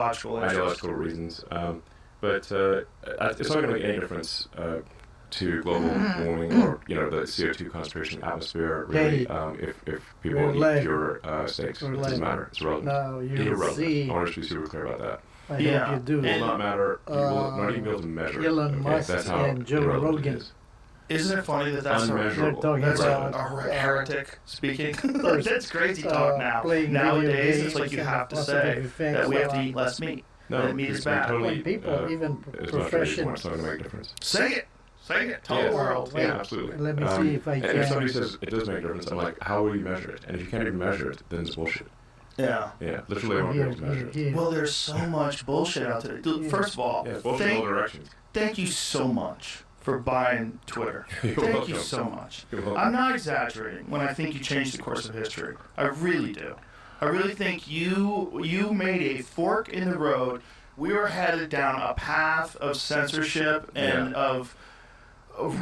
ideological reasons. But it's not going to make any difference to global warming or the CO2 concentration in the atmosphere. Really, if people eat fewer steaks, it doesn't matter. It's irrelevant. Now you irrelevant. see. I want to be super clear about that. I hope you do. It will not matter. You will not even be able to measure. Elon Musk that's how and Joe Rogan. Isn't it funny that that's a heretic speaking? That's crazy talk now. Nowadays, it's like you have to say that we have to eat less meat. No, that meat is bad. When people, even professionals. It's not going to make a difference. Say it. Tell the world. Yeah, absolutely. Let me see if I can. And if somebody says it does make a difference, I'm like, how will you measure it? And if you can't even measure it, then it's bullshit. Yeah. Yeah, literally I won't be able to measure it. Well, there's so much bullshit out there. First of all, bullshit in all directions. Thank you so much for buying Twitter. Thank you so much. I'm not exaggerating when I think you changed the course of history. I really do. I really think you made a fork in the road. We were headed down a path of censorship and of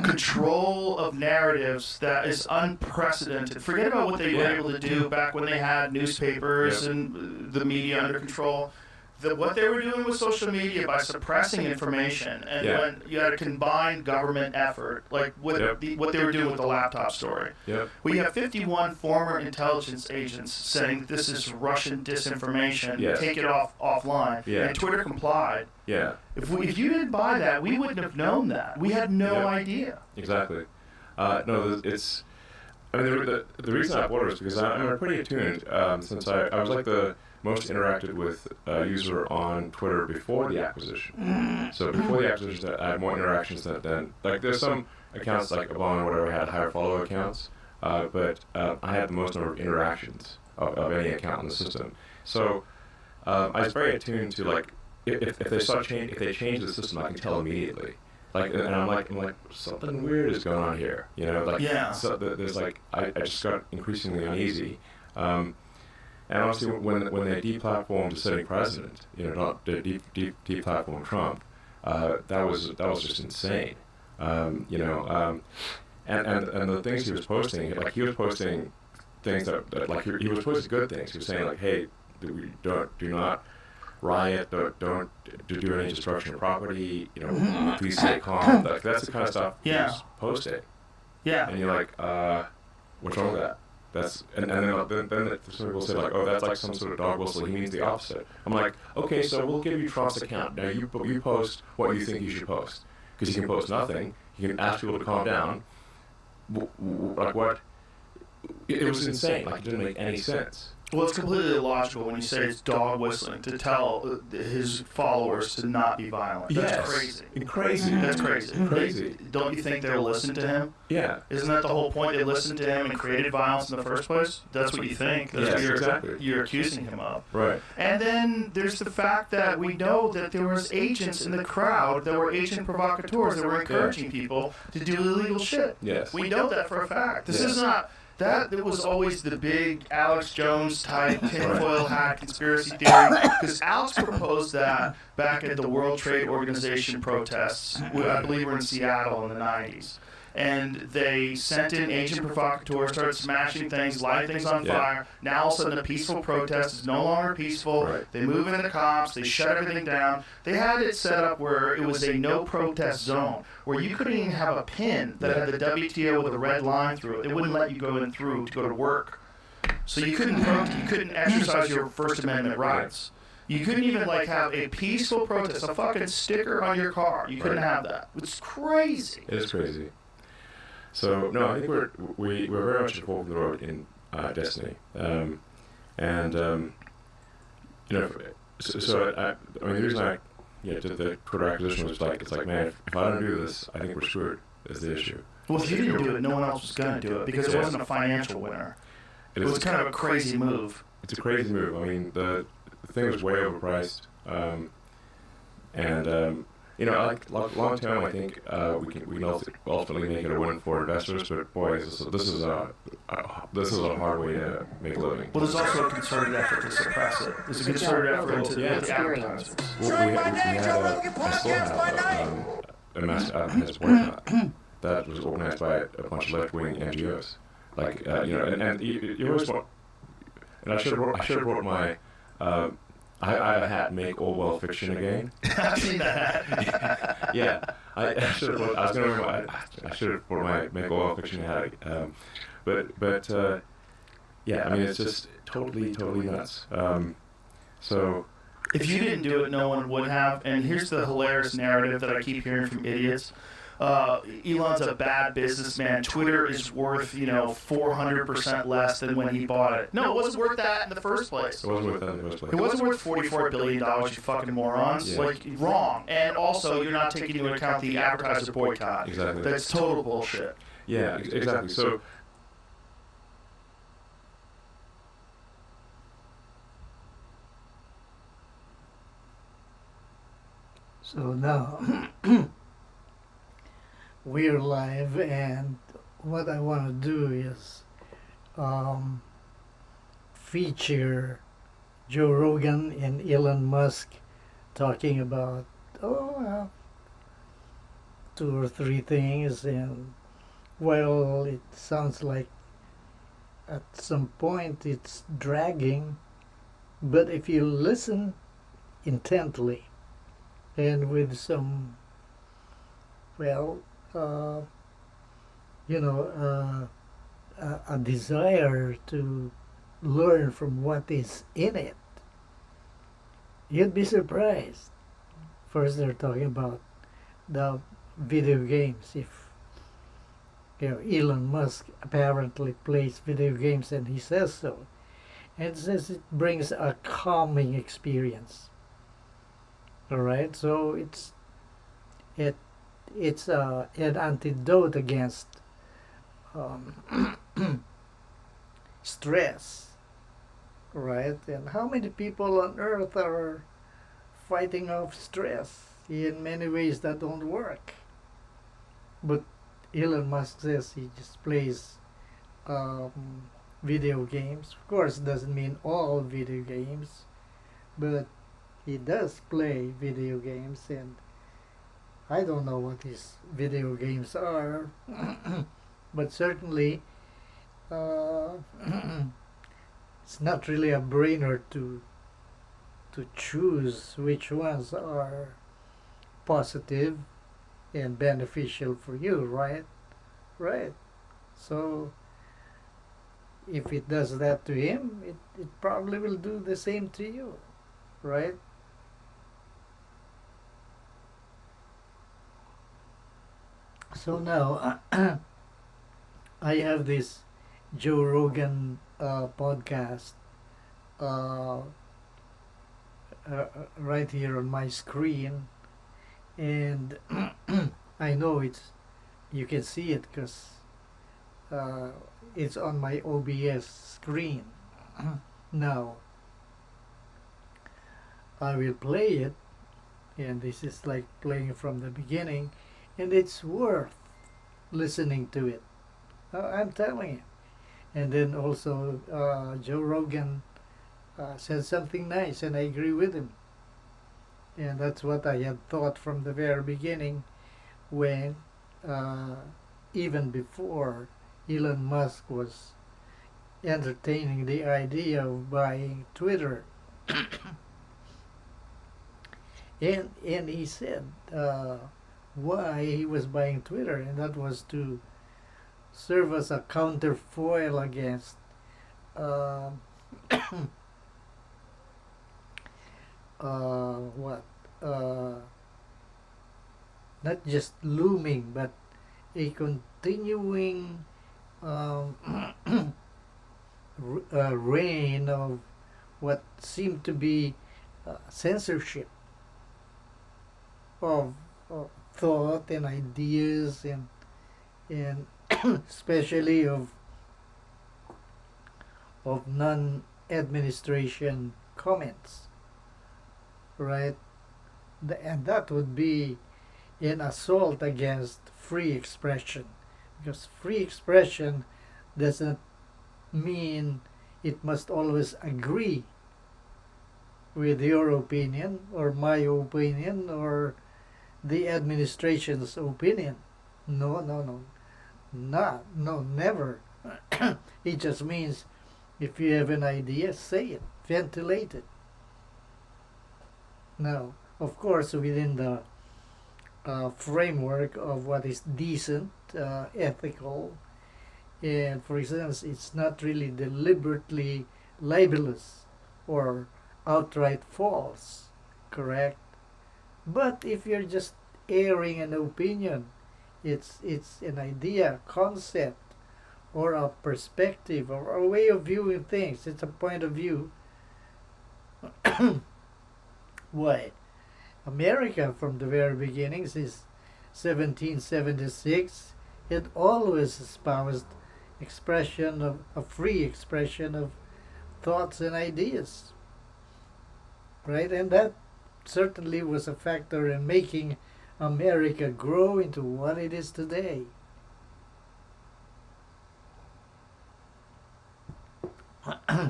control of narratives that is unprecedented. Forget about what they were able to do back when they had newspapers and the media under control. What they were doing with social media by suppressing information, and when you had a combined government effort, like what they were doing with the laptop story. We have 51 former intelligence agents saying this is Russian disinformation, take it offline, and Twitter complied. If you didn't buy that, we wouldn't have known that. We had no idea. Exactly. No, it's. I mean, the reason I bought it is because I'm pretty attuned since I was like the most interacted with user on Twitter before the acquisition. So before the acquisition, I had more interactions than like there's some accounts like Obama or whatever had higher follow accounts, but I had the most number of interactions of any account in the system. So I was very attuned to like if they change the system, I can tell immediately. Like, and I'm like something weird is going on here, So there's like I just got increasingly uneasy. And honestly, when they deplatformed the sitting president, not deplatformed Trump, that was just insane. And the things he was posting, like he was posting things that like he was posting good things. He was saying like, hey, do not riot, don't do any destruction of property, please stay calm. That's the kind of stuff he was posting. And you're like, what's wrong with that? And then some people say like, oh, that's like some sort of dog whistle. He means the opposite. I'm like, okay, so we'll give you Trump's account. Now you post what you think you should post, because you can post nothing. You can ask people to calm down. Like what? It was insane. Like it didn't make any sense. Well, it's completely illogical when you say it's dog whistling to tell his followers to not be violent. That's crazy. Crazy. That's crazy. Don't you think they'll listen to him? Yeah. Isn't that the whole point? They listened to him and created violence in the first place? That's what you think. That's what you're accusing him of. Right. And then there's the fact that we know that there was agents in the crowd that were agent provocateurs that were encouraging people to do illegal shit. Yes. We know that for a fact. This is not... That was always the big Alex Jones type tinfoil hat conspiracy theory, because Alex proposed that back at the World Trade Organization protests. I believe we're in Seattle in the 90s. And they sent in agent provocateurs, started smashing things, lighting things on fire. Now all of a sudden a peaceful protest is no longer peaceful. Right. They move in the cops, they shut everything down. They had it set up where it was a no protest zone, where you couldn't even have a pin that had the WTO with a red line through it. They wouldn't let you go in through to go to work. So you couldn't exercise your First Amendment rights. You couldn't even like have a peaceful protest, a fucking sticker on your car. You couldn't have that. It's crazy. It is crazy. So no, I think we're very much involved in the road in Destiny, So I mean the reason I did the Twitter acquisition was like it's like, man, if I don't do this, I think we're screwed. Is the issue. Well, if you didn't do it, no one else was going to do it because it wasn't a financial winner. It was kind of a crazy move. It's a crazy move. I mean the thing was way overpriced, like long term, I think we can ultimately make it a win for investors. But boy, this is a hard way to make a living. Well, there's also a concerted effort to suppress it. There's a concerted effort to advertise it. I still have a mass advertising boycott that was organized by a bunch of left-wing NGOs. And you always want. And I should have wrote my I have a hat, make Orwell fiction again. I've seen that. Yeah, I should have. I was going to. I should have brought my make Orwell fiction hat. But yeah, I mean, it's just totally nuts. So. If you didn't do it, no one would have. And here's the hilarious narrative that I keep hearing from idiots. Elon's a bad businessman. Twitter is worth, 400% less than when he bought it. No, it wasn't worth that in the first place. It wasn't worth that in the first place. It wasn't worth $44 billion, you fucking morons. Yeah. Like, wrong. And also, you're not taking into account the advertiser boycott. Exactly. That's total bullshit. Yeah, exactly. So. So now we're live, and what I want to do is feature Joe Rogan and Elon Musk talking about two or three things, and while it sounds like at some point it's dragging, but if you listen intently and with some, a desire to learn from what is in it, you'd be surprised. First, they're talking about the video games. If Elon Musk apparently plays video games, and he says so, and says it brings a calming experience. All right, so it's an antidote against stress, right? And how many people on earth are fighting off stress? In many ways that don't work. But Elon Musk says he just plays video games. Of course, it doesn't mean all video games, but he does play video games, and I don't know what these video games are, but certainly it's not really a brainer to choose which ones are positive and beneficial for you, right? Right. So if it does that to him, it probably will do the same to you, right? So now I have this Joe Rogan podcast right here on my screen, and I know you can see it because it's on my OBS screen. Now I will play it, and this is like playing from the beginning, and it's worth listening to it. I'm telling you. And then also Joe Rogan said something nice, and I agree with him. And that's what I had thought from the very beginning, when even before Elon Musk was entertaining the idea of buying Twitter. and he said why he was buying Twitter, and that was to serve as a counterfoil against not just looming, but a continuing reign of what seemed to be censorship of thought and ideas, and especially of non-administration comments, right? And that would be an assault against free expression, because free expression doesn't mean it must always agree with your opinion or my opinion or the administration's opinion. No, never. It just means if you have an idea, say it, ventilate it. Now, of course, within the framework of what is decent, ethical, and for instance, it's not really deliberately libelous or outright false, correct? But if you're just airing an opinion, it's an idea, concept, or a perspective, or a way of viewing things. It's a point of view. Why? America, from the very beginning, since 1776, it always espoused expression of a free expression of thoughts and ideas, right? And that certainly was a factor in making America grow into what it is today.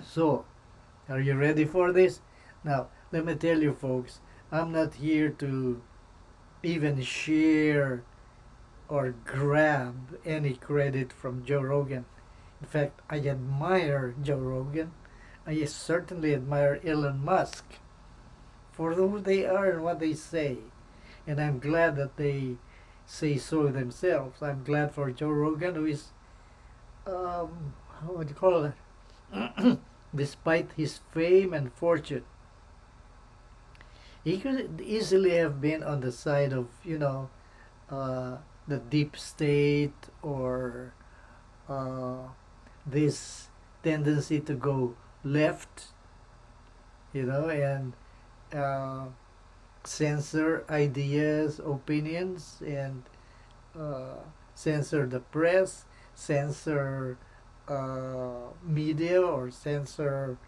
So, are you ready for this? Now, let me tell you, folks, I'm not here to even share or grab any credit from Joe Rogan. In fact, I admire Joe Rogan. I certainly admire Elon Musk for who they are and what they say. And I'm glad that they say so themselves. I'm glad for Joe Rogan, who is, how would you call it? Despite his fame and fortune, he could easily have been on the side of, the deep state, or this tendency to go left, and censor ideas, opinions, and censor the press, censor media, or censor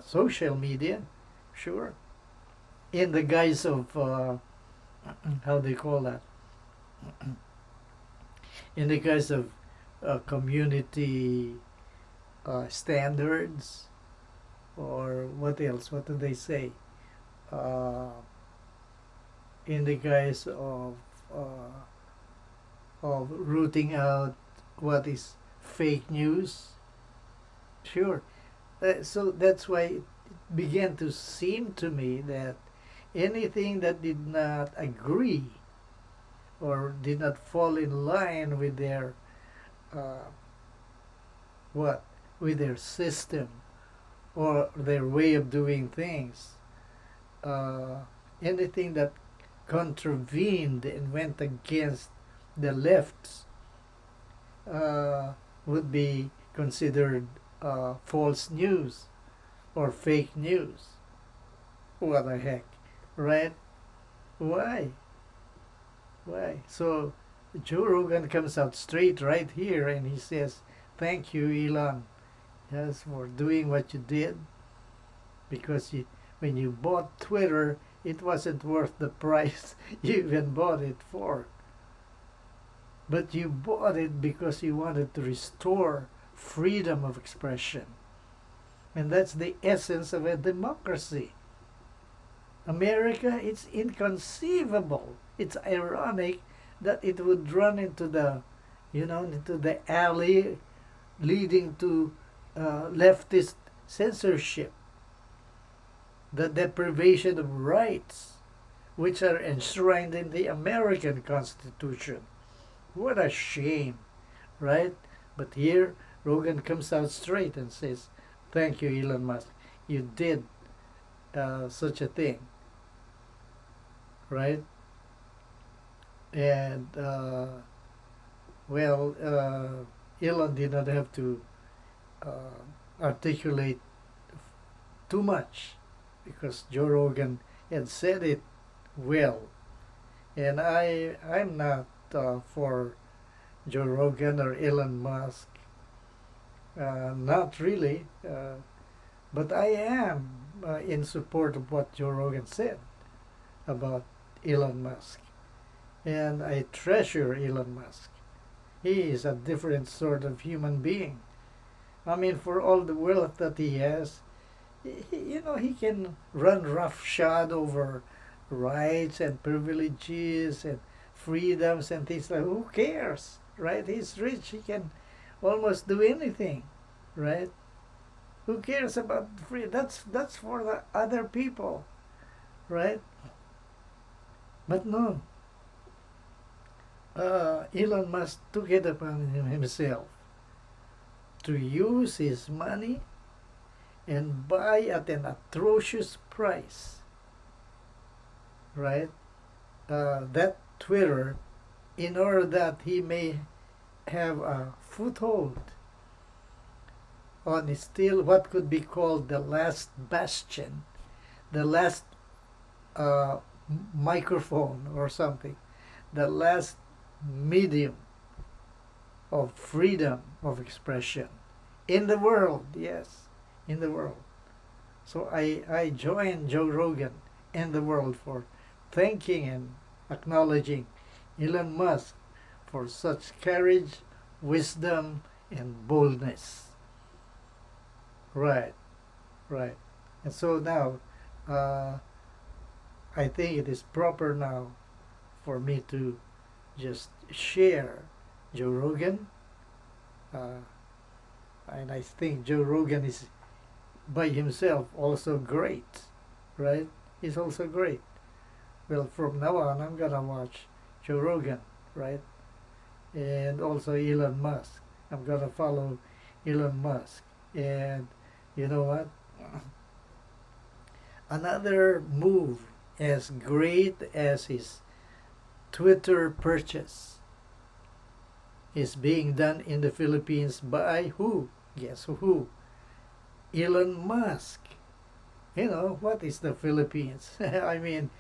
social media, sure, in the guise of how do you call that? In the guise of community standards, or what else? What do they say? In the guise of rooting out what is fake news. Sure. So that's why it began to seem to me that anything that did not agree or did not fall in line with their with their system or their way of doing things, anything that contravened and went against the left would be considered false news or fake news. What the heck, right? Why? So Joe Rogan comes out straight right here and he says, "Thank you, Elon, yes, for doing what you did, because when you bought Twitter, it wasn't worth the price you even bought it for. But you bought it because you wanted to restore freedom of expression. And that's the essence of a democracy. America, it's inconceivable. It's ironic that it would run into the, into the alley leading to leftist censorship, the deprivation of rights, which are enshrined in the American Constitution. What a shame, right? But here, Rogan comes out straight and says, "Thank you, Elon Musk. You did such a thing." Right? And, Elon did not have to articulate too much, because Joe Rogan had said it well. And I'm not for Joe Rogan or Elon Musk. Not really. But I am in support of what Joe Rogan said about Elon Musk. And I treasure Elon Musk. He is a different sort of human being. I mean, for all the wealth that he has, he can run roughshod over rights and privileges and freedoms and things like, who cares, right? He's rich. He can almost do anything, right? Who cares about free? That's for the other people, right? But no, Elon Musk took it upon himself to use his money and buy at an atrocious price, right? That Twitter, in order that he may have a foothold on still what could be called the last bastion, the last microphone or something, the last medium of freedom of expression in the world, yes, in the world. So I join Joe Rogan in the world for thanking and acknowledging Elon Musk for such courage, wisdom, and boldness. Right, right. And so now, I think it is proper now for me to just share Joe Rogan. And I think Joe Rogan is by himself also great, right? He's also great. Well, from now on, I'm gonna watch Joe Rogan, right? And also Elon Musk. I'm gonna follow Elon Musk. And you know what? Another move as great as his Twitter purchase is being done in the Philippines by who? Guess who? Elon Musk. You know, what is the Philippines? I mean,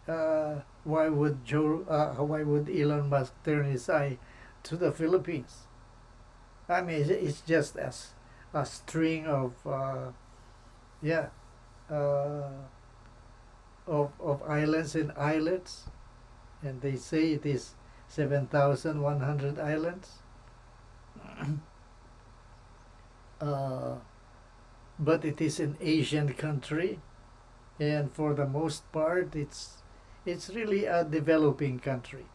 why would Elon Musk turn his eye to the Philippines? I mean, it's just as a string of of islands and islets, and they say it is 7,100 islands. But it is an Asian country, and for the most part, it's really a developing country.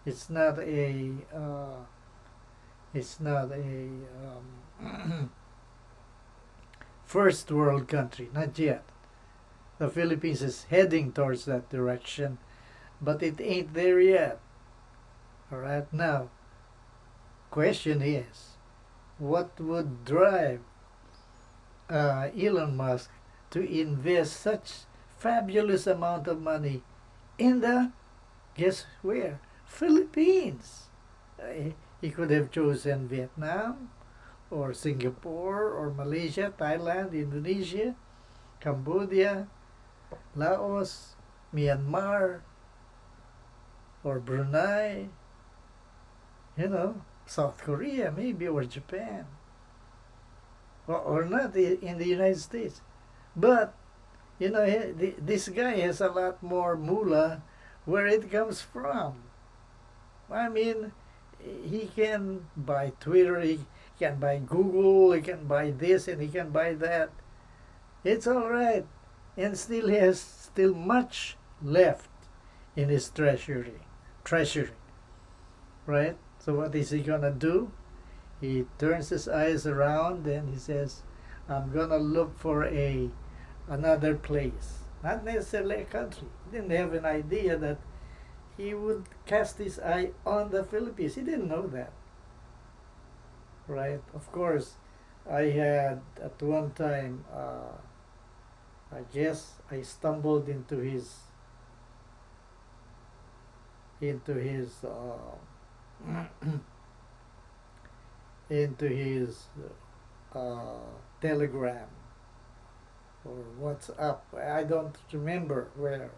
It's not a first world country, not yet. The Philippines is heading towards that direction, but it ain't there yet. All right, now, question is, what would drive Elon Musk to invest such fabulous amount of money in the, guess where? Philippines. He could have chosen Vietnam or Singapore or Malaysia, Thailand, Indonesia, Cambodia, Laos, Myanmar, or Brunei, you know, South Korea maybe, or Japan, or not in the United States. But, you know, this guy has a lot more moolah where it comes from. I mean, he can buy Twitter, he can buy Google, he can buy this, and he can buy that. It's all right. And still he has still much left in his treasury. Right? So what is he gonna do? He turns his eyes around and he says, I'm gonna look for another place. Not necessarily a country. He didn't have an idea that he would cast his eye on the Philippines. He didn't know that. Right? Of course, I had at one time, I guess I stumbled into his Telegram or WhatsApp. I don't remember where,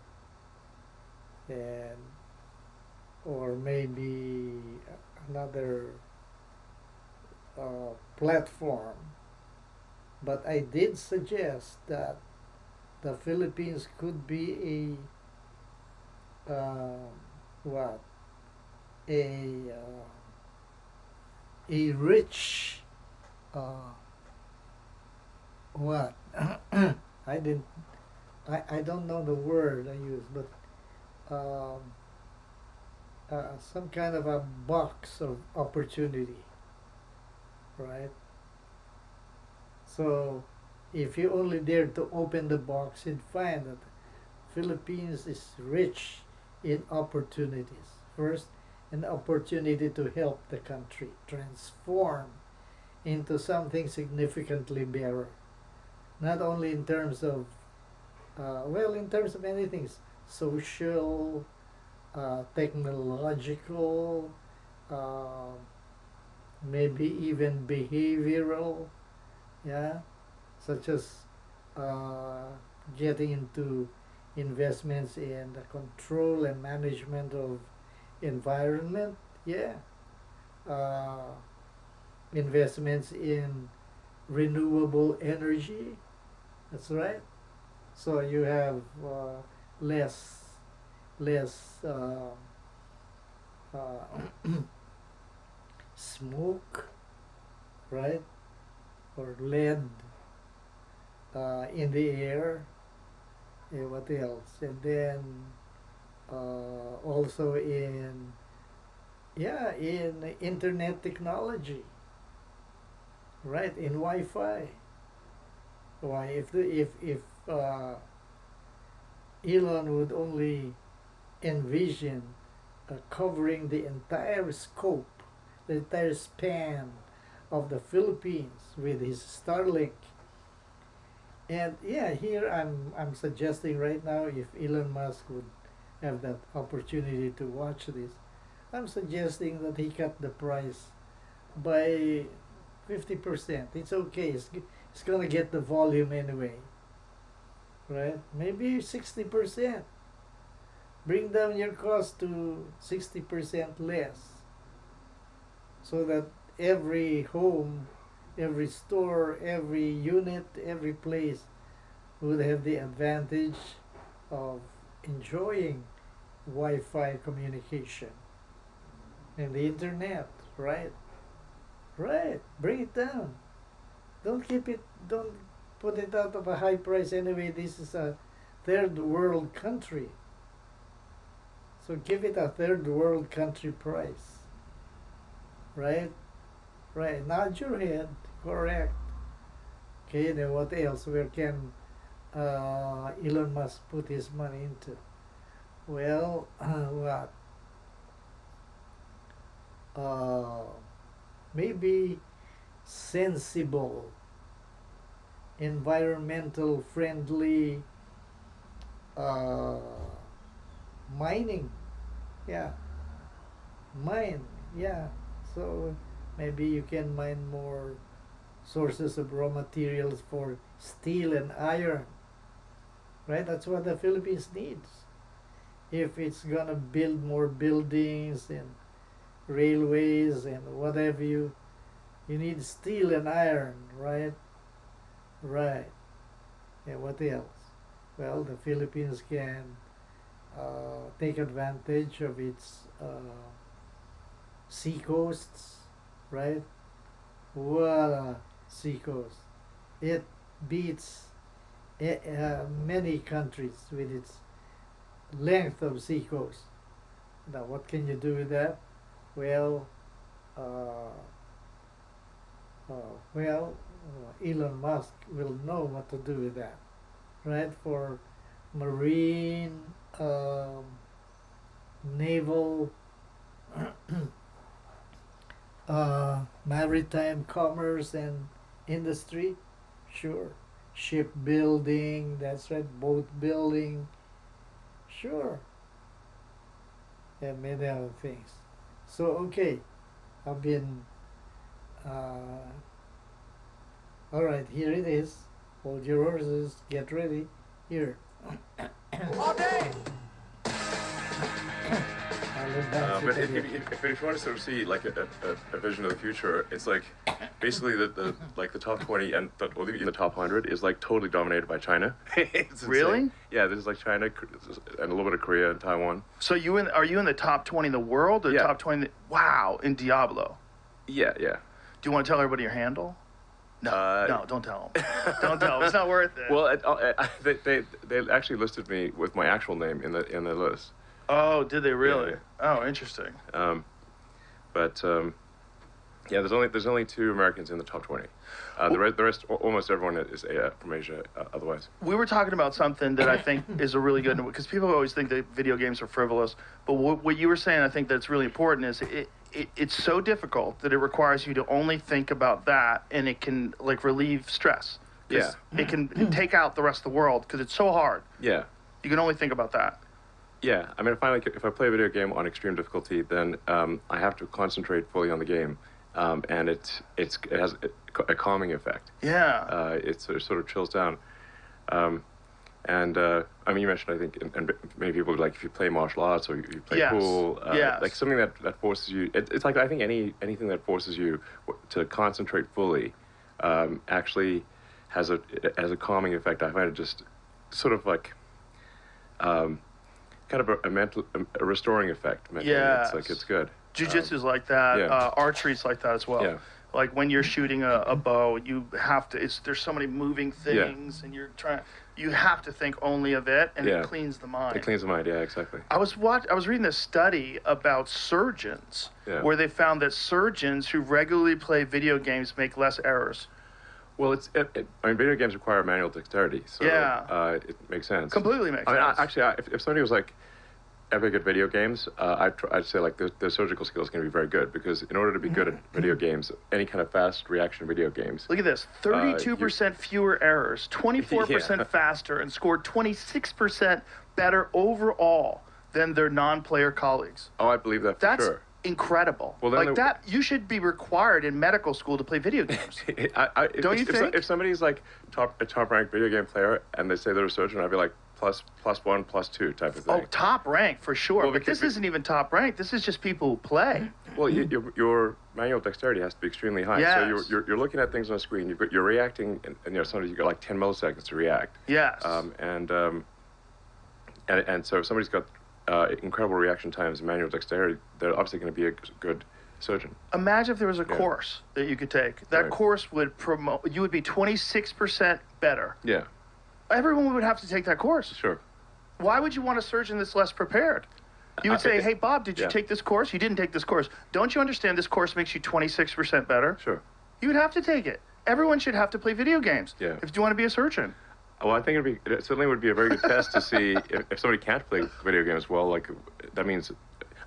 and or maybe another platform. But I did suggest that the Philippines could be a rich what I don't know the word I use, but some kind of a box of opportunity, right? So if you only dare to open the box, you'd find that Philippines is rich in opportunities. First, an opportunity to help the country transform into something significantly better. Not only in terms of, in terms of many things, social, technological, uh, maybe even behavioral, yeah, such as getting into investments in the control and management of environment, yeah, uh, investments in renewable energy, that's right. So you have less less uh, smoke, right, or lead in the air. What else? And then also in internet technology, right? In Wi-Fi. Why if Elon would only envision covering the entire scope, the entire span of the Philippines with his Starlink. And yeah, here I'm suggesting right now, if Elon Musk would have that opportunity to watch this, I'm suggesting that he cut the price by 50%. It's okay. It's gonna get the volume anyway, right? Maybe 60%. Bring down your cost to 60% less, so that every home, every store, every unit, every place would have the advantage of enjoying Wi-Fi communication and the internet, right? Right. Bring it down. Don't put it out of a high price anyway. This is a third world country. So give it a third world country price. Right? Right. Nod your head. Correct. Okay, then what else? Where can Elon Musk put his money into? Well, what? Maybe sensible, environmental friendly mining. Yeah. Mine. Yeah. So maybe you can mine more sources of raw materials for steel and iron. Right? That's what the Philippines needs. If it's gonna build more buildings and railways and whatever you need steel and iron, right? Right. And what else? Well, the Philippines can take advantage of its sea coasts, right? What a sea coast. It beats many countries with its length of sea coast. Now, what can you do with that? Well, Elon Musk will know what to do with that, right? For marine, naval, maritime commerce and industry, sure. Shipbuilding, that's right. Boat building, sure. And many other things. So, okay, I've been, all right, here it is. Hold your horses, get ready. Here. All day. But if you want to sort of see like a vision of the future, it's like basically the top 20 and or even the top 100 is like totally dominated by China. It's Really? insane. Yeah, there's like China and a little bit of Korea and Taiwan. So are you in the top 20 in the world, or Yeah. top 20? Wow, in Diablo. Yeah. Do you want to tell everybody your handle? No, no, don't tell them. Don't tell them. It's not worth it. Well, they actually listed me with my actual name in the list. Oh, did they really? Yeah. Oh, interesting. Yeah, there's only 2 Americans in the top 20. The rest, almost everyone is from Asia. Otherwise, We were talking about something that I think is a really good, because people always think that video games are frivolous. But what you were saying, I think that's really important, is it's so difficult that it requires you to only think about that, and it can like relieve stress. 'Cause it can take out the rest of the world because it's so hard. Yeah. You can only think about that. Yeah, I mean, if I play a video game on extreme difficulty, then I have to concentrate fully on the game, and it has a calming effect. Yeah. It sort of chills down, and I mean, you mentioned, I think, and many people like if you play martial arts or you play pool, like something that forces you. It's like I think anything that forces you to concentrate fully actually has a calming effect. I find it just sort of like. Kind of a restoring effect. Mentally. Yeah, It's good. Jiu-jitsu's like that. Yeah. Archery's like that as well. Yeah. Like when you're shooting a bow, you have to. There's so many moving things, and you have to think only of it, and it cleans the mind. It cleans the mind. Yeah, exactly. I was reading this study about surgeons, where they found that surgeons who regularly play video games make less errors. Well, I mean, video games require manual dexterity, so it makes sense. Completely makes sense. Actually, if somebody was like epic at video games, I'd say like their surgical skills can be very good, because in order to be good at video games, any kind of fast reaction video games. Look at this: 32% fewer errors, 24% faster, and scored 26% better overall than their non-player colleagues. Oh, I believe that for sure. Incredible. Well, like that, you should be required in medical school to play video games. Don't you think? If somebody's like a top-ranked video game player and they say they're a surgeon, I'd be like +1, +2 type of thing. Oh, top rank for sure. Well, but this isn't even top rank. This is just people who play. Well, your manual dexterity has to be extrely high. Yes. So you're looking at things on a screen. You're reacting, and sometimes you got like 10 milliseconds to react. Yes. And so if somebody's got incredible reaction times and manual dexterity, they're obviously going to be a good surgeon. Imagine if there was a course that you could take. That course would promote, you would be 26% better. Yeah. Everyone would have to take that course. Sure. Why would you want a surgeon that's less prepared? You would say, hey, Bob, did you take this course? You didn't take this course. Don't you understand this course makes you 26% better? Sure. You would have to take it. Everyone should have to play video games if you want to be a surgeon. Well, I think it certainly would be a very good test to see if somebody can't play video games well. Like that means,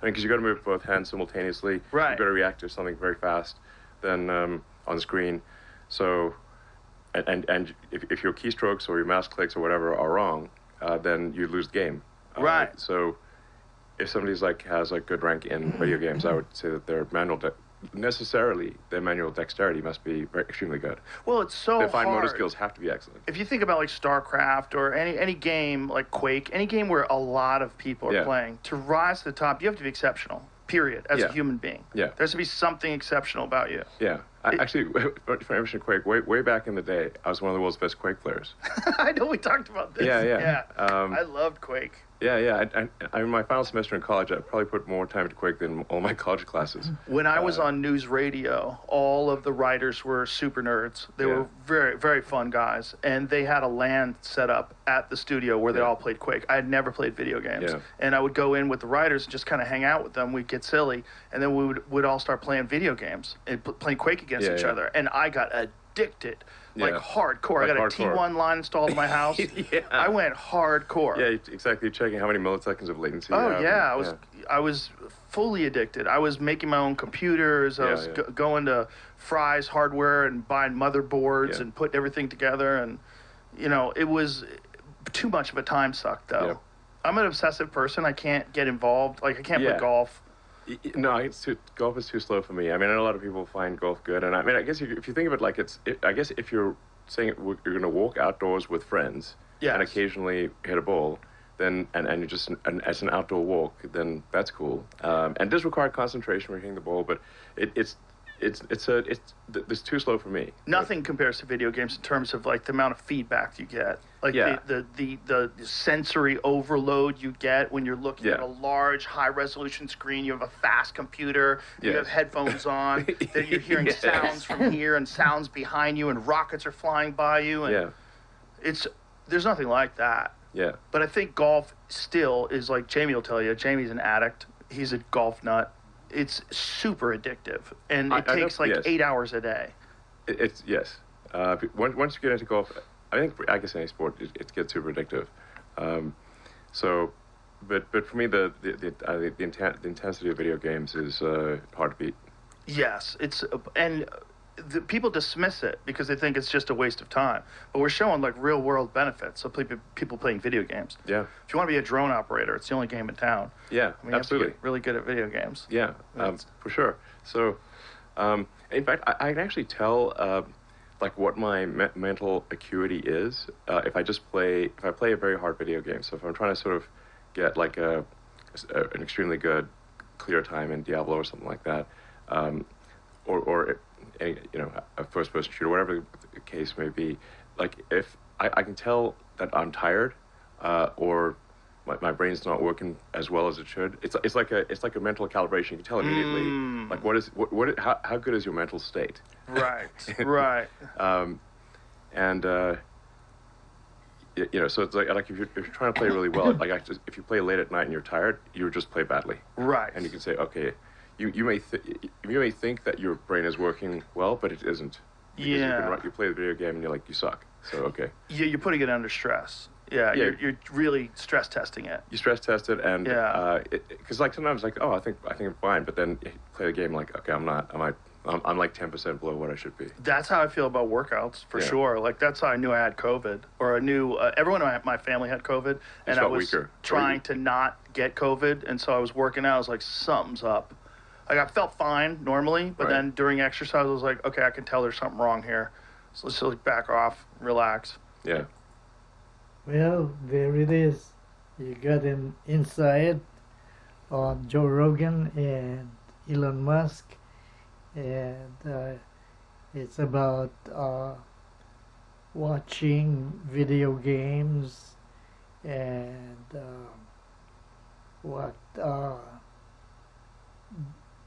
because you got to move both hands simultaneously. Right. You got to react to something very fast, then on the screen. So, and if your keystrokes or your mouse clicks or whatever are wrong, then you lose the game. Right. So, if somebody's has a good rank in video games, I would say that their manual dexterity must be extremely good. Well, it's so their fine hard. motor skills have to be excellent. If you think about like StarCraft or any game like Quake, any game where a lot of people are playing, to rise to the top, you have to be exceptional, period, as a human being. Yeah. There has to be something exceptional about you. Yeah. Actually, if I mention Quake, way back in the day, I was one of the world's best Quake players. I know we talked about this. Yeah. I loved Quake. Yeah. I mean, my final semester in college, I probably put more time into Quake than all my college classes. When I was on news radio, all of the writers were super nerds. They were very, very fun guys. And they had a LAN set up at the studio where they all played Quake. I had never played video games. Yeah. And I would go in with the writers and just kind of hang out with them. We'd get silly. And then we would all start playing video games and playing Quake against each other. And I got addicted. Like hardcore. I got a T1 line installed in my house. I went hardcore. Yeah, exactly. Checking how many milliseconds of latency. Oh yeah, I was fully addicted. I was making my own computers. I was going to Fry's Hardware and buying motherboards and putting everything together. And it was too much of a time suck though. Yeah. I'm an obsessive person. I can't get involved. Like I can't play golf. No, golf is too slow for me. I mean, I know a lot of people find golf good, and I mean, I guess if you think of it I guess if you're saying you're going to walk outdoors with friends and occasionally hit a ball, then and you're just as an outdoor walk, then that's cool. And it does require concentration when hitting the ball, but it's too slow for me. Nothing compares to video games in terms of like the amount of feedback you get, like the sensory overload you get when you're looking at a large, high-resolution screen. You have a fast computer. You have headphones on. That you're hearing sounds from here and sounds behind you, and rockets are flying by you. And there's nothing like that. Yeah. But I think golf still is like Jamie will tell you. Jamie's an addict. He's a golf nut. it's super addictive, and I it know- takes like yes. 8 hours a day. It's yes. Once you get into golf, I guess any sport it gets super addictive. So, but for me the intensity of video games is hard to beat. Yes, and people dismiss it because they think it's just a waste of time. But we're showing like real world benefits of people playing video games. Yeah. If you want to be a drone operator, it's the only game in town. Yeah. I mean, Absolutely. You have to get really good at video games. Yeah. That's- For sure. So, in fact, I can actually tell like what my mental acuity is if I play a very hard video game. So if I'm trying to sort of get like an extremely good clear time in Diablo or something like that, or any, a first-person shooter, whatever the case may be, like if I can tell that I'm tired, or my brain's not working as well as it should. It's like a mental calibration. You can tell immediately, like how good is your mental state? Right, right. So it's like if you're trying to play really well, like if you play late at night and you're tired, you just play badly. Right. And you can say, okay, you may think that your brain is working well, but it isn't. Because you play the video game and you're like, you suck. So okay. Yeah, you're putting it under stress. Yeah, Yeah. You're really stress testing it. You stress test it, and Yeah. because like sometimes like, oh, I think I'm fine, but then you play the game like, okay, I'm not. I'm like 10% below what I should be. That's how I feel about workouts, for Yeah. sure. Like, that's how I knew I had COVID, or I knew everyone in my family had COVID, and I felt was weaker. trying to not get COVID, and so I was working out. I was like, something's up. Like, I felt fine normally, but Right. then during exercise, I was like, okay, I can tell there's something wrong here. So let's just back off, relax. Yeah. Well, there it is. You got an insight on Joe Rogan and Elon Musk, and it's about watching video games and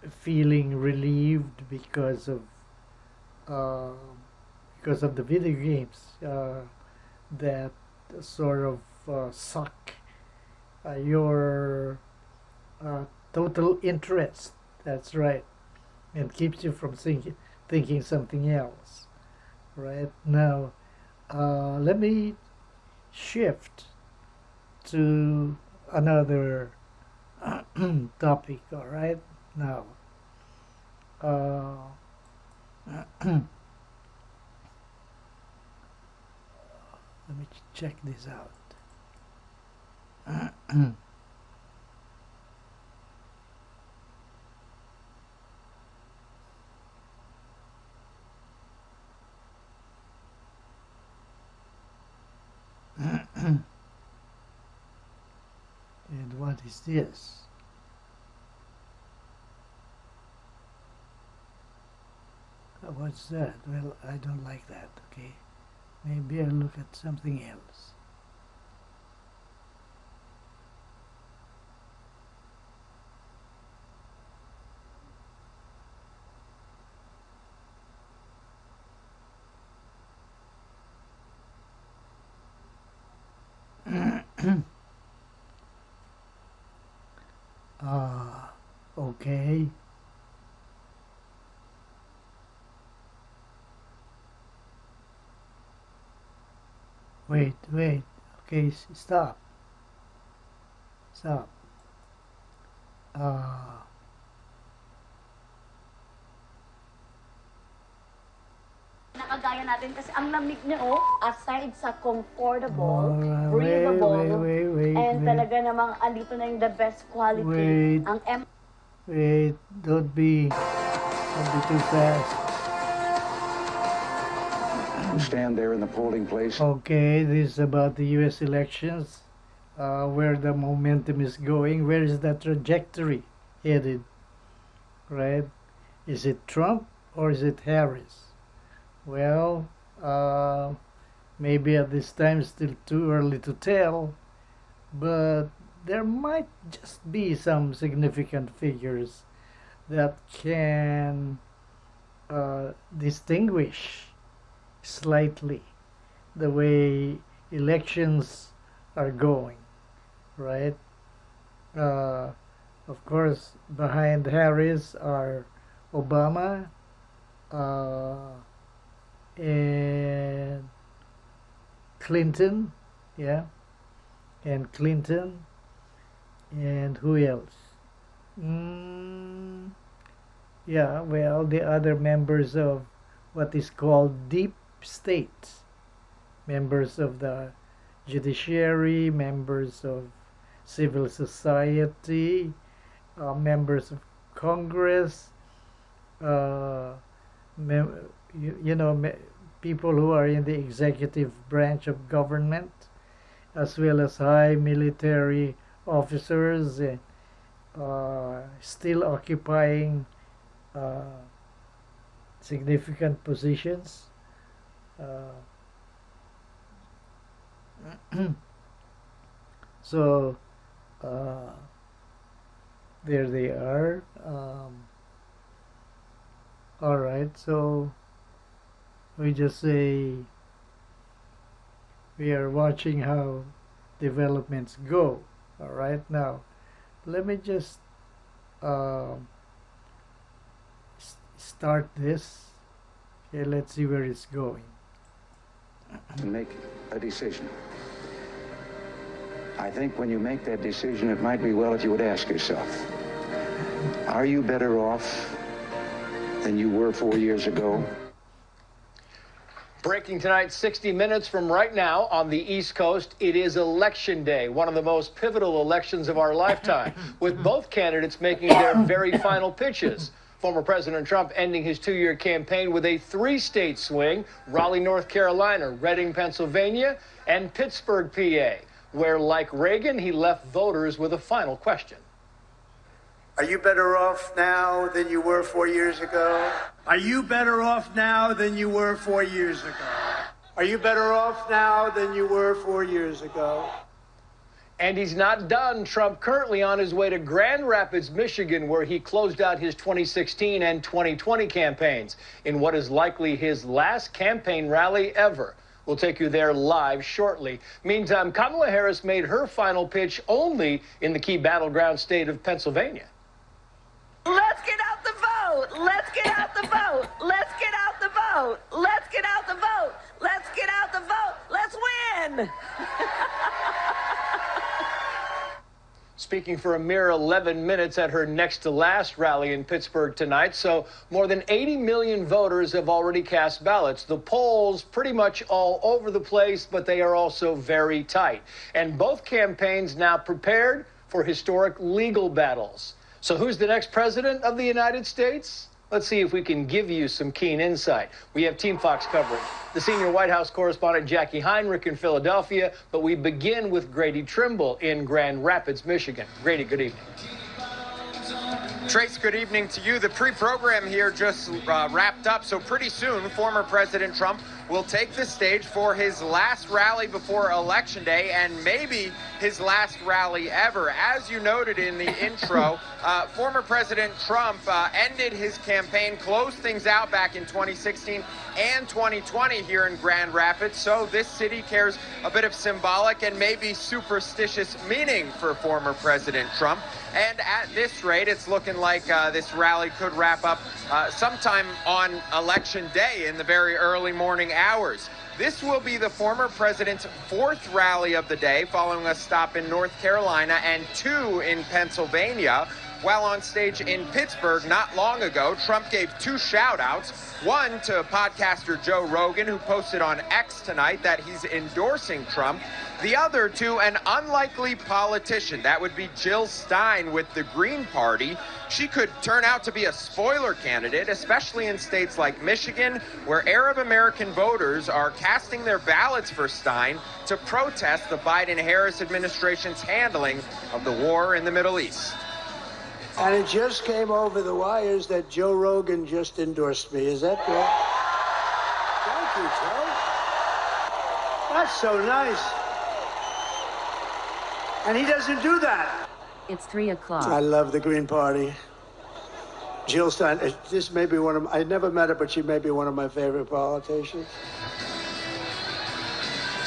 feeling relieved because of the video games that sort of suck your total interest. That's right, and keeps you from thinking something else. Right now, let me shift to another topic. All right, now. Let me check this out. And what is this? What's that? Well, I don't like that, okay? Maybe I'll look at something else. Okay. Wait. Okay, stop. Stop. Nakagaya natin kasi ang lamig niya, oh, aside sa comfortable, Alright, breathable, wait, and talaga namang andito na yung the best quality. Wait. Ang Wait, don't be too fast. Stand there in the polling place. Okay, this is about the U.S. elections, where the momentum is going. Where is that trajectory headed? Right? Is it Trump or is it Harris? Well, maybe at this time still too early to tell, but there might just be some significant figures that can distinguish slightly the way elections are going, right? Of course, behind Harris are Obama and Clinton, yeah, and Clinton, and who else? Yeah, well, the other members of what is called deep state, members of the judiciary, members of civil society, members of Congress, people who are in the executive branch of government, as well as high military officers still occupying significant positions. So there they are. All right, so we just say we are watching how developments go. All right, now let me just start this. Okay, let's see where it's going. Make a decision. I think when you make that decision, it might be well if you would ask yourself, are you better off than you were 4 years ago? Breaking tonight, 60 minutes from right now on the East Coast, it is Election Day, one of the most pivotal elections of our lifetime, with both candidates making their very final pitches. Former President Trump ending his 2-year campaign with a 3-state swing, Raleigh, North Carolina, Reading, Pennsylvania, and Pittsburgh, PA, where, like Reagan, he left voters with a final question. Are you better off now than you were 4 years ago? Are you better off now than you were 4 years ago? Are you better off now than you were 4 years ago? And he's not done. Trump currently on his way to Grand Rapids, Michigan, where he closed out his 2016 and 2020 campaigns in what is likely his last campaign rally ever. We'll take you there live shortly. Meantime, Kamala Harris made her final pitch only in the key battleground state of Pennsylvania. Let's get out the vote. Let's get out the vote. Let's get out the vote. Let's get out the vote. Let's get out the vote. Let's win. Speaking for a mere 11 minutes at her next to last rally in Pittsburgh tonight. So more than 80 million voters have already cast ballots. The polls pretty much all over the place, but they are also very tight. And both campaigns now prepared for historic legal battles. So who's the next president of the United States? Let's see if we can give you some keen insight. We have Team Fox coverage. The senior White House correspondent Jackie Heinrich in Philadelphia, but we begin with Grady Trimble in Grand Rapids, Michigan. Grady, good evening. Trace, good evening to you. The pre-program here just wrapped up, so pretty soon former President Trump will take the stage for his last rally before Election Day, and maybe his last rally ever. As you noted in the intro, former President Trump ended his campaign, closed things out back in 2016 and 2020 here in Grand Rapids, so this city carries a bit of symbolic and maybe superstitious meaning for former President Trump. And at this rate, it's looking like this rally could wrap up sometime on Election Day in the very early morning hours. This will be the former president's 4th rally of the day, following a stop in North Carolina and 2 in Pennsylvania. While on stage in Pittsburgh not long ago, Trump gave 2 shout-outs. One to podcaster Joe Rogan, who posted on X tonight that he's endorsing Trump. The other to an unlikely politician. That would be Jill Stein with the Green Party. She could turn out to be a spoiler candidate, especially in states like Michigan, where Arab American voters are casting their ballots for Stein to protest the Biden-Harris administration's handling of the war in the Middle East. And it just came over the wires that Joe Rogan just endorsed me. Is that good? Thank you, Joe. That's so nice. And he doesn't do that. It's 3 o'clock. I love the Green Party. Jill Stein, this may be one of, I never met her, but she may be one of my favorite politicians.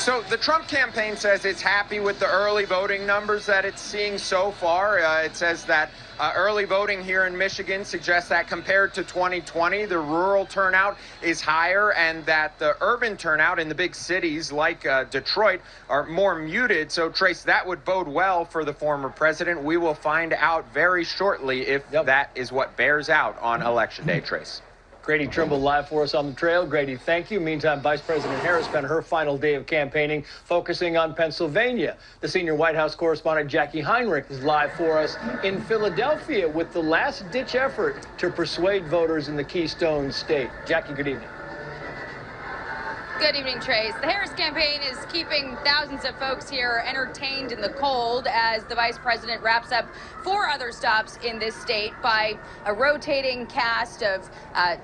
So the Trump campaign says it's happy with the early voting numbers that it's seeing so far. It says that early voting here in Michigan suggests that compared to 2020, the rural turnout is higher and that the urban turnout in the big cities like Detroit are more muted. So, Trace, that would bode well for the former president. We will find out very shortly if that is what bears out on Election Day, Trace. Grady Trimble live for us on the trail. Grady, thank you. Meantime, Vice President Harris spent her final day of campaigning focusing on Pennsylvania. The senior White House correspondent Jackie Heinrich is live for us in Philadelphia with the last-ditch effort to persuade voters in the Keystone State. Jackie, good evening. Good evening, Trace. The Harris campaign is keeping thousands of folks here entertained in the cold as the vice president wraps up 4 other stops in this state by a rotating cast of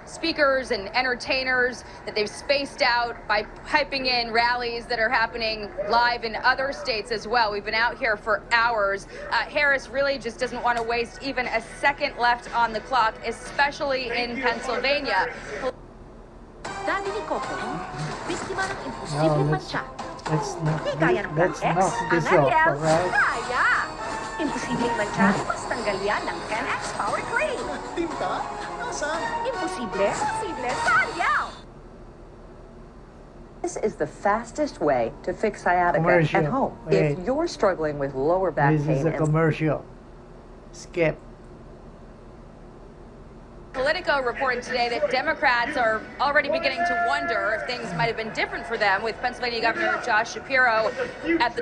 speakers and entertainers that they've spaced out by piping in rallies that are happening live in other states as well. We've been out here for hours. Harris really just doesn't want to waste even a second left on the clock, especially in Pennsylvania. Dati ni Coco, biktima ng imposibleng mantsa. Let's knock Ex, this ang off, Ariel, alright? kaya. Imposibleng mantsa, mas tanggal yan ng 10X Power Claim. Tinta? Nasaan? Imposible, posible, kaya. This is the fastest way to fix sciatica Commercial. at home. Wait. If you're struggling with lower back This is pain a commercial. Skip. Politico reported today that Democrats are already beginning to wonder if things might have been different for them with Pennsylvania Governor Josh Shapiro on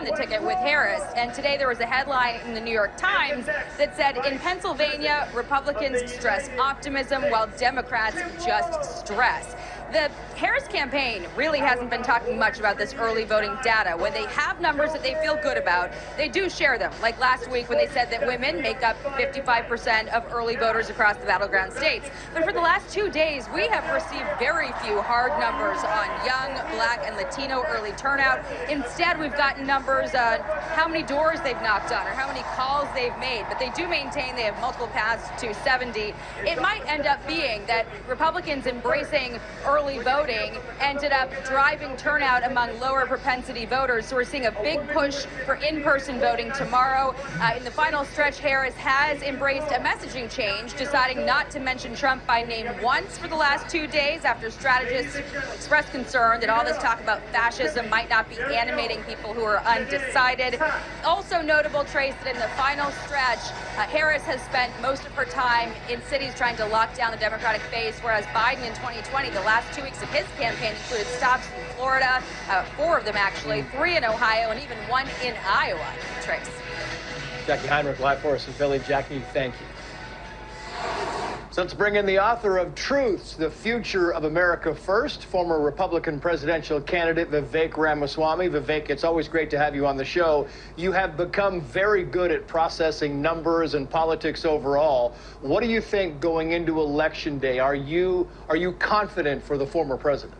the ticket with Harris. And today there was a headline in the New York Times that said, in Pennsylvania, Republicans stress optimism while Democrats just stress. The Harris campaign really hasn't been talking much about this early voting data. When they have numbers that they feel good about, they do share them. Like last week when they said that women make up 55% of early voters across the battleground states. But for the last 2 days, we have received very few hard numbers on young, Black, and Latino early turnout. Instead, we've gotten numbers on how many doors they've knocked on or how many calls they've made. But they do maintain they have multiple paths to 70. It might end up being that Republicans embracing early voting ended up driving turnout among lower propensity voters. So we're seeing a big push for in-person voting tomorrow. In the final stretch, Harris has embraced a messaging change, deciding not to mention Trump by name once for the last 2 days after strategists expressed concern that all this talk about fascism might not be animating people who are undecided. Also notable, Trace, that in the final stretch, Harris has spent most of her time in cities trying to lock down the Democratic base, whereas Biden in 2020, the last 2 weeks of his campaign included stops in Florida, 4 of them actually, 3 in Ohio, and even 1 in Iowa. Trace. Jackie Heinrich live for us in Philly. Jackie, thank you. So let's bring in the author of Truths, The Future of America First, former Republican presidential candidate Vivek Ramaswamy. Vivek, it's always great to have you on the show. You have become very good at processing numbers and politics overall. What do you think going into Election Day? Are you confident for the former president?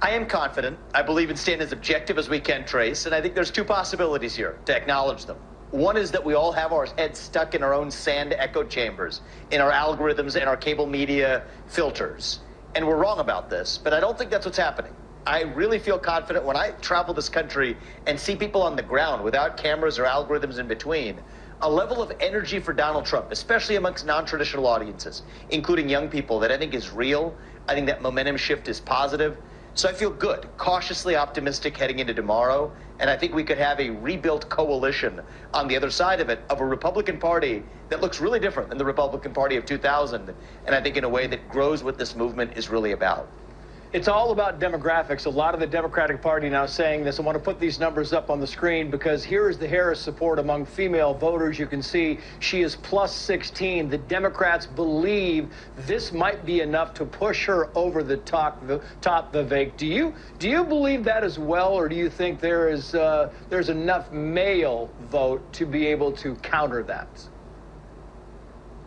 I am confident. I believe in staying as objective as we can, Trace, and I think there's 2 possibilities here to acknowledge them. One is that we all have our heads stuck in our own sand echo chambers, in our algorithms and our cable media filters. And we're wrong about this, but I don't think that's what's happening. I really feel confident when I travel this country and see people on the ground without cameras or algorithms in between, a level of energy for Donald Trump, especially amongst non-traditional audiences, including young people, that I think is real. I think that momentum shift is positive. So I feel good, cautiously optimistic heading into tomorrow, and I think we could have a rebuilt coalition on the other side of it, of a Republican Party that looks really different than the Republican Party of 2000, and I think in a way that grows what this movement is really about. It's all about demographics. A lot of the Democratic Party now saying this. I want to put these numbers up on the screen because here is the Harris support among female voters. You can see she is plus 16. The Democrats believe this might be enough to push her over the top, Vivek. Do you believe that as well, or do you think there's enough male vote to be able to counter that?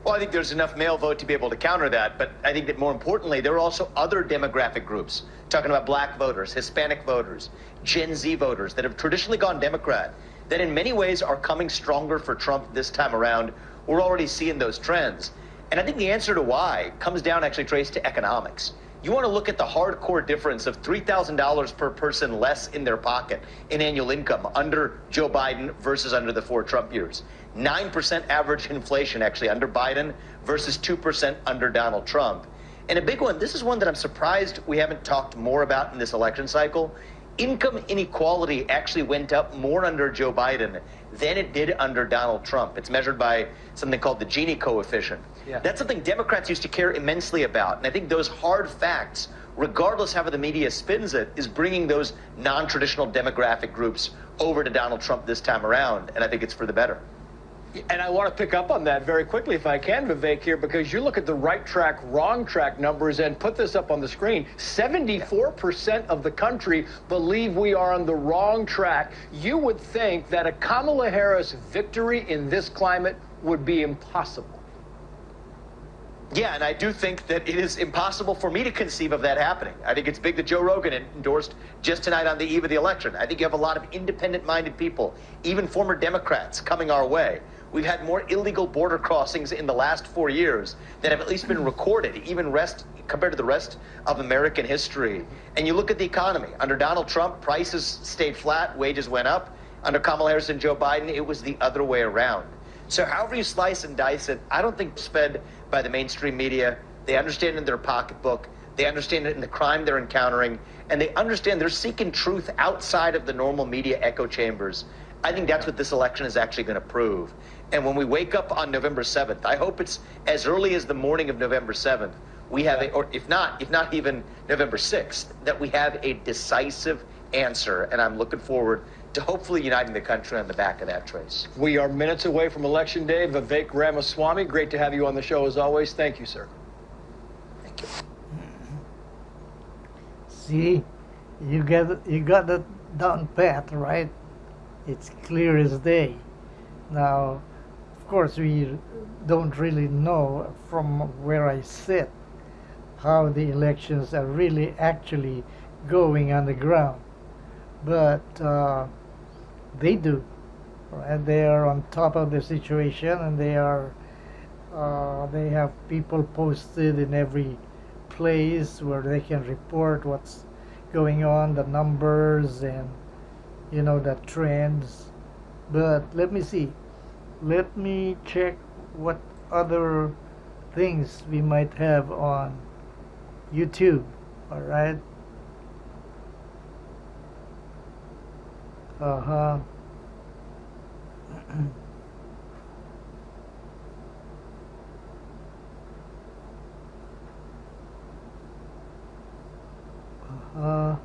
Well, I think there's enough male vote to be able to counter that, but I think that more importantly, there are also other demographic groups, talking about Black voters, Hispanic voters, Gen Z voters that have traditionally gone Democrat, that in many ways are coming stronger for Trump this time around. We're already seeing those trends. And I think the answer to why comes down actually, Trace, to economics. You want to look at the hardcore difference of $3,000 per person less in their pocket in annual income under Joe Biden versus under the 4 Trump years. 9% average inflation actually under Biden versus 2% under Donald Trump. And a big one, this is one that I'm surprised we haven't talked more about in this election cycle. Income inequality actually went up more under Joe Biden than it did under Donald Trump. It's measured by something called the Gini coefficient. Yeah. That's something Democrats used to care immensely about. And I think those hard facts, regardless how the media spins it, is bringing those non-traditional demographic groups over to Donald Trump this time around. And I think it's for the better. And I want to pick up on that very quickly, if I can, Vivek, here, because you look at the right track, wrong track numbers and put this up on the screen. 74% of the country believe we are on the wrong track. You would think that a Kamala Harris victory in this climate would be impossible. Yeah, and I do think that it is impossible for me to conceive of that happening. I think it's big that Joe Rogan endorsed just tonight on the eve of the election. I think you have a lot of independent-minded people, even former Democrats, coming our way. We've had more illegal border crossings in the last 4 years that have at least been recorded, even compared to the rest of American history. And you look at the economy. Under Donald Trump, prices stayed flat, wages went up. Under Kamala Harris and Joe Biden, it was the other way around. So however you slice and dice it, I don't think it's fed by the mainstream media. They understand it in their pocketbook. They understand it in the crime they're encountering. And they understand they're seeking truth outside of the normal media echo chambers. I think that's what this election is actually going to prove. And when we wake up on November 7th, I hope it's as early as the morning of November 7th, we have or if not even November 6th, that we have a decisive answer. And I'm looking forward to hopefully uniting the country on the back of that, Trace. We are minutes away from Election Day. Vivek Ramaswamy, great to have you on the show as always. Thank you, sir. Thank you. See, you got that down pat, right? It's clear as day. Now, of course, we don't really know from where I sit how the elections are really actually going on the ground. But they do. And they are on top of the situation, and they have people posted in every place where they can report what's going on, the numbers and the trends. But let me see. Let me check what other things we might have on YouTube. All right. Uh-huh. Uh-huh.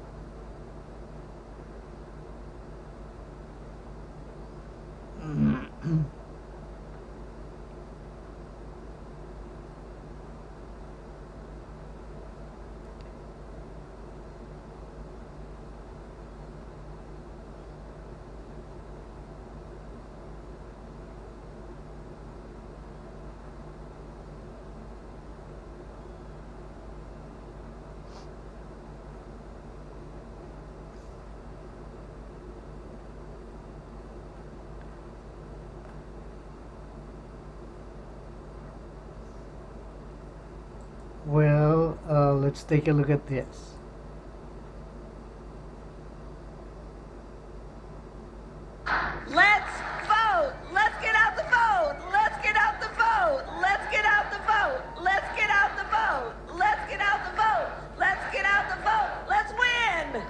Well, let's take a look at this. Let's vote. Let's get out the vote. Let's get out the vote. Let's get out the vote. Let's get out the vote. Let's get out the vote. Let's get out the vote. Let's win.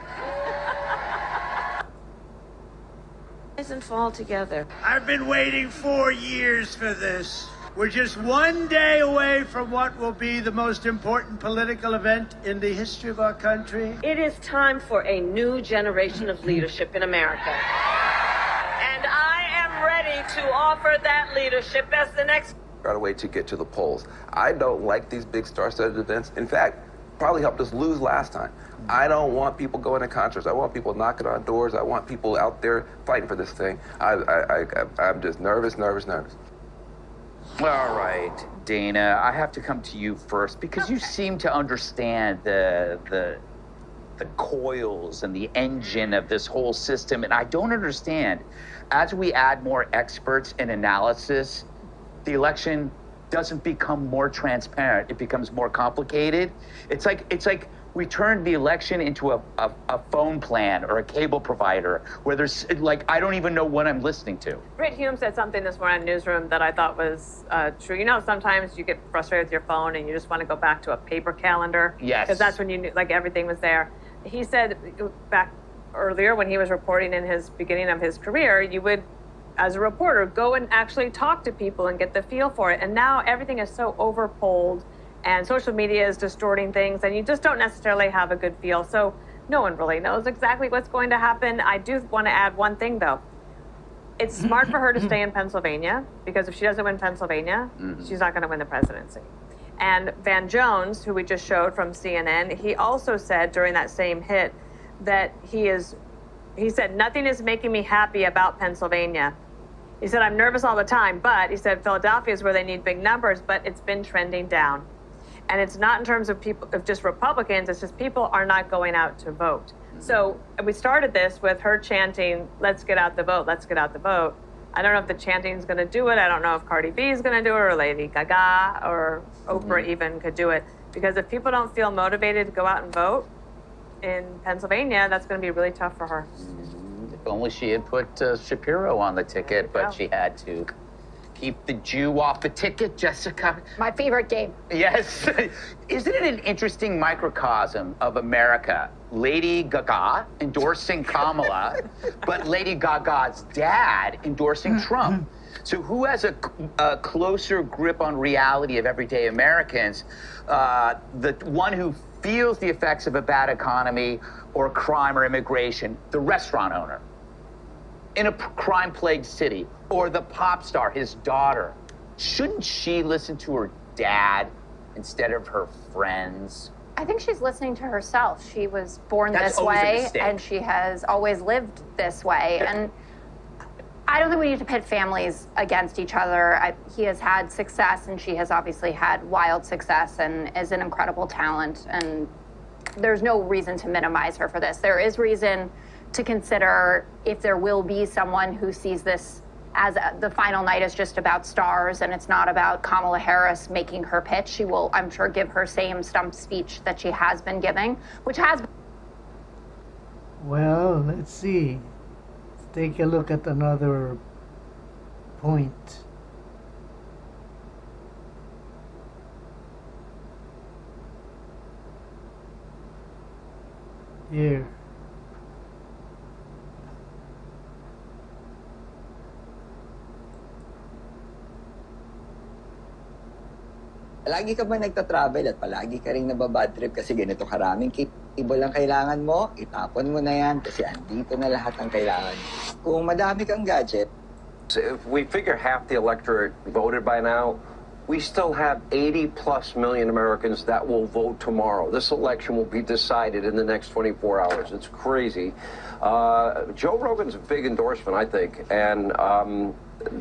Rise and fall together. I've been waiting 4 years for this. We're just one day away from what will be the most important political event in the history of our country. It is time for a new generation of leadership in America. And I am ready to offer that leadership as the next... Got a way to get to the polls. I don't like these big star-studded events. In fact, probably helped us lose last time. I don't want people going to concerts. I want people knocking on doors. I want people out there fighting for this thing. I'm just nervous. All right, Dana, I have to come to you first because you seem to understand the coils and the engine of this whole system, and I don't understand. As we add more experts and analysis, the election doesn't become more transparent. It becomes more complicated. It's like we turned the election into a phone plan or a cable provider where there's like, I don't even know what I'm listening to. Britt Hume said something this morning in the newsroom that I thought was true. You know, sometimes you get frustrated with your phone and you just want to go back to a paper calendar. Yes. Because that's when you knew, like, everything was there. He said back earlier when he was reporting in his beginning of his career, you would, as a reporter, go and actually talk to people and get the feel for it. And now everything is so overpolled and social media is distorting things and you just don't necessarily have a good feel. So no one really knows exactly what's going to happen. I do want to add one thing though. It's smart for her to stay in Pennsylvania because if she doesn't win Pennsylvania, she's not going to win the presidency. And Van Jones, who we just showed from CNN, he also said during that same hit that he said, nothing is making me happy about Pennsylvania. He said, I'm nervous all the time, but he said, Philadelphia is where they need big numbers, but it's been trending down. And it's not in terms of people, of just Republicans, it's just people are not going out to vote. So we started this with her chanting, let's get out the vote, let's get out the vote. I don't know if the chanting is going to do it. I don't know if Cardi B is going to do it or Lady Gaga or Oprah even could do it. Because if people don't feel motivated to go out and vote in Pennsylvania, that's going to be really tough for her. If only she had put Shapiro on the ticket, but she had to keep the Jew off the ticket, Jessica. My favorite game. Yes. Isn't it an interesting microcosm of America? Lady Gaga endorsing Kamala, but Lady Gaga's dad endorsing Trump. So who has a closer grip on reality of everyday Americans? The one who feels the effects of a bad economy or crime or immigration, the restaurant owner in a crime-plagued city, or the pop star, his daughter. Shouldn't she listen to her dad instead of her friends? I think she's listening to herself. She was born That's this always a way, mistake. and she has always lived this way. And I don't think we need to pit families against each other. He has had success, and she has obviously had wild success and is an incredible talent. And there's no reason to minimize her for this. There is reason to consider if there will be someone who sees this as the final night is just about stars and it's not about Kamala Harris making her pitch. She will, I'm sure, give her same stump speech that she has been giving, which has... Well, let's see. Let's take a look at another point. Here. Palagi ka ba nagta-travel at palagi ka rin nababad trip kasi ganito karaming cable ang kailangan mo, itapon mo na yan kasi andito na lahat ang kailangan. Kung madami kang gadget, if we figure half the electorate voted by now, we still have 80+ million Americans that will vote tomorrow. This election will be decided in the next 24 hours. It's crazy. Joe Rogan's a big endorsement, I think, and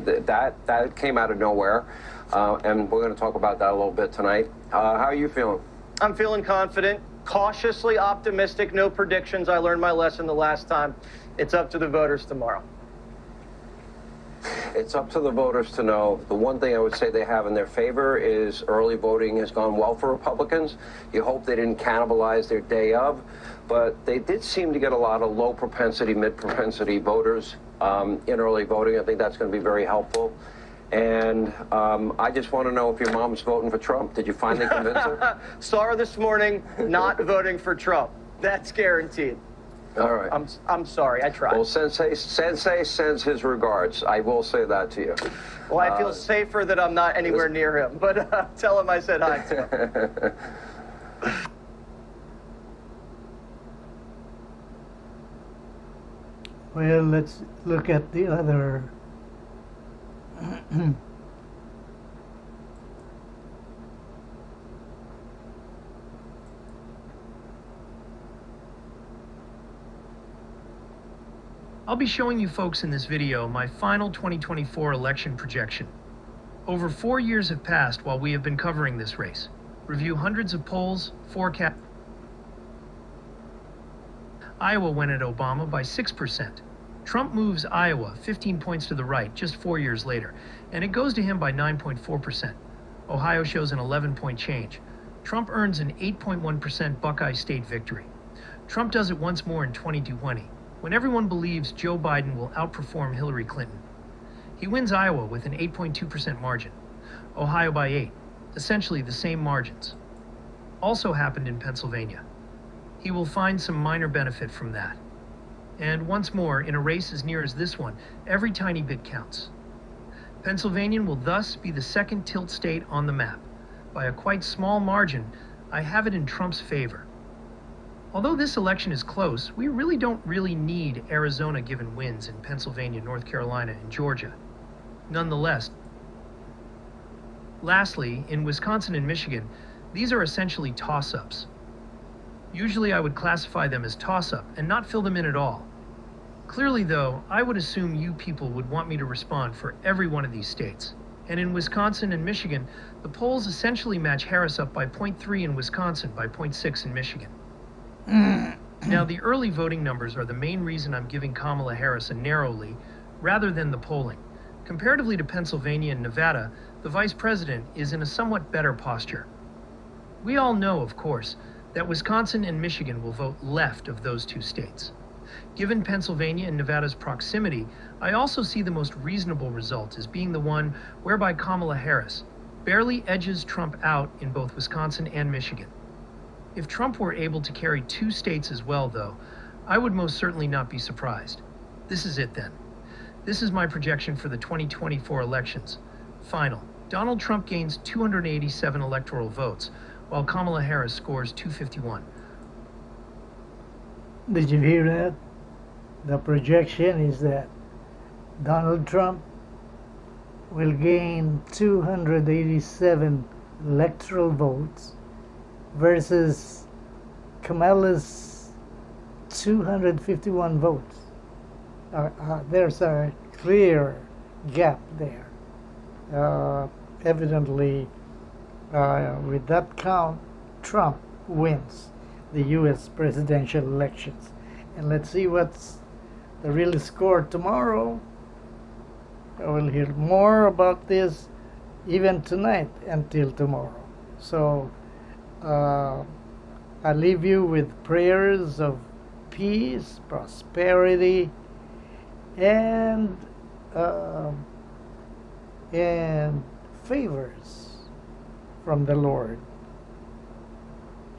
that came out of nowhere. And we're going to talk about that a little bit tonight. How are you feeling? I'm feeling confident, cautiously optimistic, no predictions. I learned my lesson the last time. It's up to the voters tomorrow. It's up to the voters to know. The one thing I would say they have in their favor is early voting has gone well for Republicans. You hope they didn't cannibalize their day of, but they did seem to get a lot of low propensity, mid propensity voters in early voting. I think that's going to be very helpful. And I just want to know if your mom's voting for Trump. Did you finally convince her? Saw her this morning not voting for Trump. That's guaranteed. All right. I'm sorry, I tried. Well, Sensei sends his regards. I will say that to you. Well, I feel safer that I'm not anywhere near him, but tell him I said hi to him. Well, let's look at the other. I'll be showing you folks in this video my final 2024 election projection. Over 4 years have passed while we have been covering this race. Review hundreds of polls, forecast. Iowa went at Obama by 6%. Trump moves Iowa 15 points to the right just 4 years later, and it goes to him by 9.4%. Ohio shows an 11-point change. Trump earns an 8.1% Buckeye State victory. Trump does it once more in 2020, when everyone believes Joe Biden will outperform Hillary Clinton. He wins Iowa with an 8.2% margin, Ohio by 8, essentially the same margins. Also happened in Pennsylvania. He will find some minor benefit from that. And once more, in a race as near as this one, every tiny bit counts. Pennsylvania will thus be the second tilt state on the map. By a quite small margin, I have it in Trump's favor. Although this election is close, we really don't need Arizona given wins in Pennsylvania, North Carolina, and Georgia. Nonetheless, lastly, in Wisconsin and Michigan, these are essentially toss-ups. Usually I would classify them as toss-up and not fill them in at all. Clearly, though, I would assume you people would want me to respond for every one of these states. And in Wisconsin and Michigan, the polls essentially match Harris up by 0.3 in Wisconsin, by 0.6 in Michigan. Now, the early voting numbers are the main reason I'm giving Kamala Harris a narrow lead, rather than the polling. Comparatively to Pennsylvania and Nevada, the vice president is in a somewhat better posture. We all know, of course, that Wisconsin and Michigan will vote left of those two states. Given Pennsylvania and Nevada's proximity, I also see the most reasonable result as being the one whereby Kamala Harris barely edges Trump out in both Wisconsin and Michigan. If Trump were able to carry two states as well, though, I would most certainly not be surprised. This is it then. This is my projection for the 2024 elections. Final. Donald Trump gains 287 electoral votes, while Kamala Harris scores 251. Did you hear that? The projection is that Donald Trump will gain 287 electoral votes versus Kamala's 251 votes. There's a clear gap there. Evidently, with that count, Trump wins the U.S. presidential elections. And let's see what's the real score tomorrow. I will hear more about this even tonight until tomorrow. So I leave you with prayers of peace, prosperity, and favors from the Lord.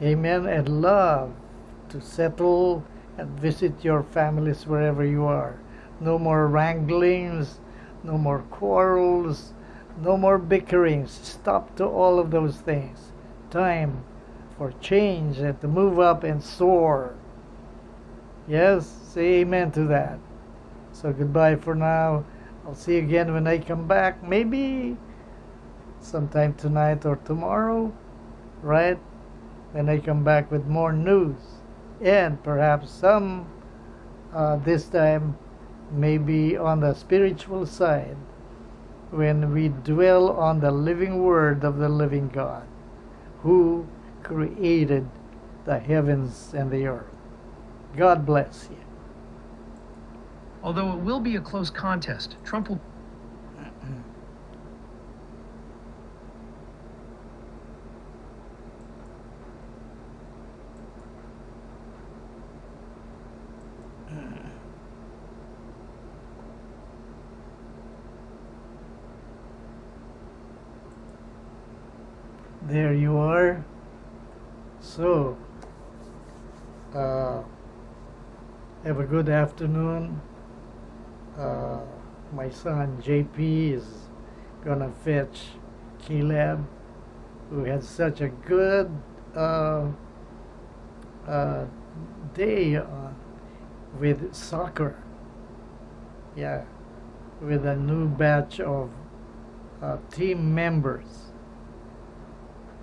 Amen. And love to settle and visit your families wherever you are. No more wranglings, no more quarrels, no more bickerings. Stop to all of those things. Time for change and to move up and soar. Yes, say amen to that. So goodbye for now. I'll see you again when I come back. Maybe sometime tonight or tomorrow, right? When I come back with more news. And perhaps some, this time, maybe on the spiritual side, when we dwell on the living word of the living God, who created the heavens and the earth. God bless you. Although it will be a close contest, Trump will... There you are. So, have a good afternoon. My son JP is gonna fetch Caleb, who had such a good day with soccer. Yeah, with a new batch of team members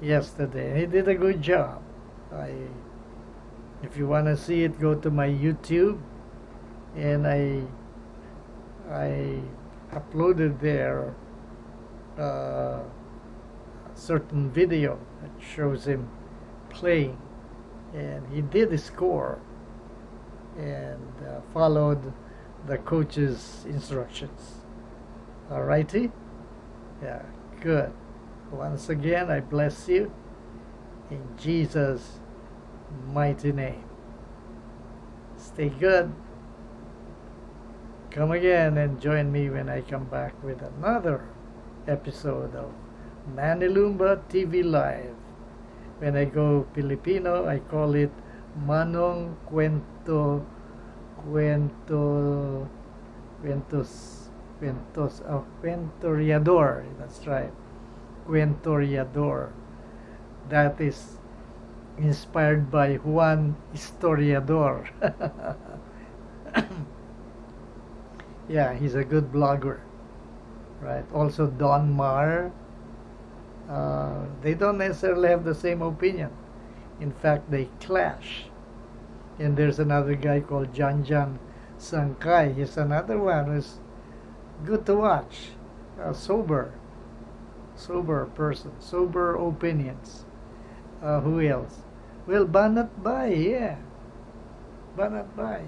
yesterday. He did a good job. If you want to see it, go to my YouTube, and I uploaded there a certain video that shows him playing, and he did score and followed the coach's instructions. Alrighty? Yeah, good. Once again, I bless you in Jesus' mighty name. Stay good. Come again and join me when I come back with another episode of Manilumba TV Live. When I go Filipino, I call it Manong Kwentoryador. That's right. Kwentoryador. That is inspired by Juan Historiador. Yeah, he's a good blogger. Right. Also Don Mar. They don't necessarily have the same opinion. In fact, they clash. And there's another guy called Janjan Sankay. He's another one who's good to watch. Sober person, sober opinions. Who else? Well, Banat Bay, yeah. Banat Bay.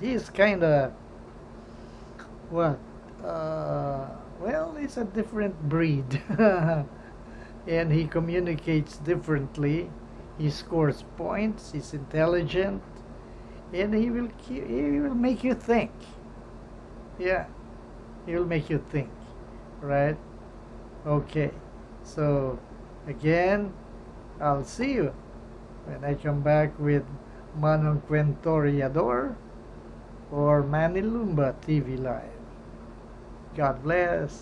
He's kind of what? Well, it's a different breed. And he communicates differently. He scores points. He's intelligent, and he will make you think. Yeah, he will make you think, right? Okay, so again, I'll see you when I come back with Manong Kwentoryador or Manilumba TV Live. God bless.